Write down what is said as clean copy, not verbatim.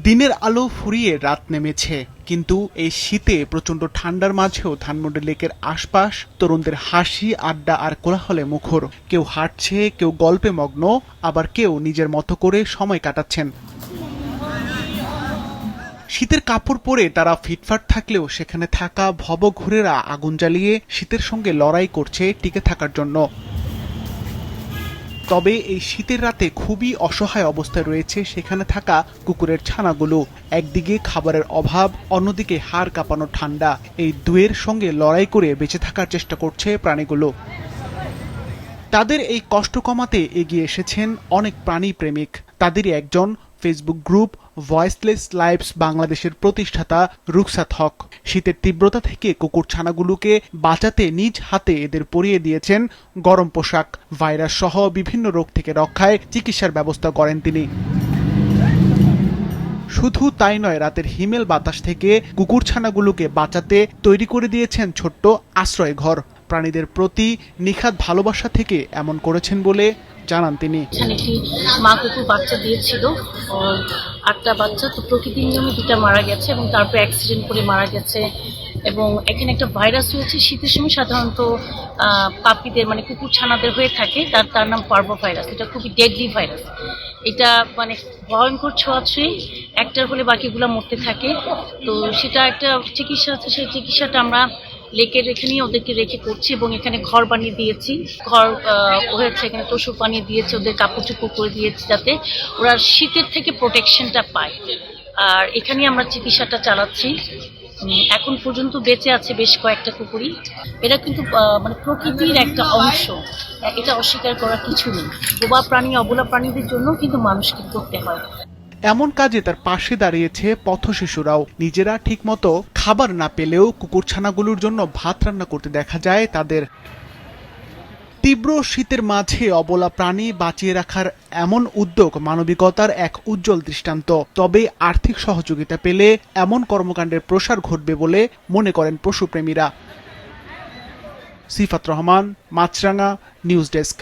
দিনের আলো ফুরিয়ে রাত নেমেছে, কিন্তু এই শীতে প্রচন্ড ঠান্ডার মাঝেও ধানমন্ডি লেকের আশপাশ তরুণদের হাসি, আড্ডা আর কোলাহলে মুখর। কেউ হাঁটছে, কেউ গল্পে মগ্ন, আবার কেউ নিজের মতো করে সময় কাটাচ্ছেন। শীতের কাপড় পরে তারা ফিটফাট থাকলেও সেখানে থাকা ভবঘুরেরা আগুন জ্বালিয়ে শীতের সঙ্গে লড়াই করছে টিকে থাকার জন্য। তবে এই শীতের রাতে খুবই অসহায় অবস্থায় রয়েছে সেখানে থাকা কুকুরের ছানাগুলো। একদিকে খাবারের অভাব, অন্যদিকে হাড় কাঁপানো ঠান্ডা। এই দুয়ের সঙ্গে লড়াই করে বেঁচে থাকার চেষ্টা করছে প্রাণীগুলো। তাদের এই কষ্ট কমাতে এগিয়ে এসেছেন অনেক প্রাণী প্রেমিক। তাদেরই একজন ফেসবুক গ্রুপ ভয়েসলেস লাইভস বাংলাদেশের প্রতিষ্ঠাতা রুকসাত হক। শীতের তীব্রতা থেকে কুকুর ছানাগুলোকে বাঁচাতে নিজ হাতে এদের পরিয়ে দিয়েছেন গরম পোশাক। ভাইরাস সহ বিভিন্ন রোগ থেকে রক্ষায় চিকিৎসার ব্যবস্থা করেন তিনি। শুধু তাই নয়, রাতের হিমেল বাতাস থেকে কুকুর ছানাগুলোকে বাঁচাতে তৈরি করে দিয়েছেন ছোট্ট আশ্রয় ঘর। প্রাণীদের প্রতি নিখাদ ভালোবাসা থেকে এমন করেছেন বলে জানান তিনি। একটি মা কুকুর বাচ্চা দিয়েছিল, 8টা বাচ্চা, তো প্রকৃতির নিয়মে 2টা মারা গেছে এবং তারপর অ্যাক্সিডেন্ট করে মারা গেছে। এবং এখানে একটা ভাইরাস হয়েছে শীতের সময়, সাধারণত পাপিদের মানে কুকুর ছানাদের হয়ে থাকে, তার নাম পার্ভো ভাইরাস। এটা খুবই ডেডলি ভাইরাস। এটা মানে ভয়ঙ্কর ছোঁয়াছুঁই, একটার হলে বাকিগুলো মরতে থাকে। তো সেটা একটা চিকিৎসা আছে, সেই চিকিৎসাটা আমরা লেকের এখানেই ওদেরকে রেখে করছি এবং এখানে ঘর বানিয়ে দিয়েছি। ঘর হয়েছে, এখানে তোষক বানিয়ে দিয়েছে, ওদের কাপড় চোপড় করে দিয়েছি যাতে ওরা শীতের থেকে প্রোটেকশনটা পায়। আর এখানেই আমরা চিকিৎসাটা চালাচ্ছি। এখন পর্যন্ত বেঁচে আছে বেশ কয়েকটা কুকুরই। এরা কিন্তু মানে প্রকৃতির একটা অংশ, এটা অস্বীকার করার কিছু নেই। বোবা প্রাণী, অবলা প্রাণীদের জন্য কিন্তু মানুষকে করতে হয়। এমন কাজে তার পাশে দাঁড়িয়েছে পথ শিশুরাও। নিজেরা ঠিকমতো খাবার না পেলেও কুকুরছানাগুলোর জন্য ভাত রান্না করতে দেখা যায় তাদের। তীব্র শীতের মাঝে অবলা প্রাণী বাঁচিয়ে রাখার এমন উদ্যোগ মানবিকতার এক উজ্জ্বল দৃষ্টান্ত। তবে আর্থিক সহযোগিতা পেলে এমন কর্মকাণ্ডের প্রসার ঘটবে বলে মনে করেন পশুপ্রেমীরা। সিফাত রহমান, মাছরাঙা, নিউজ ডেস্ক।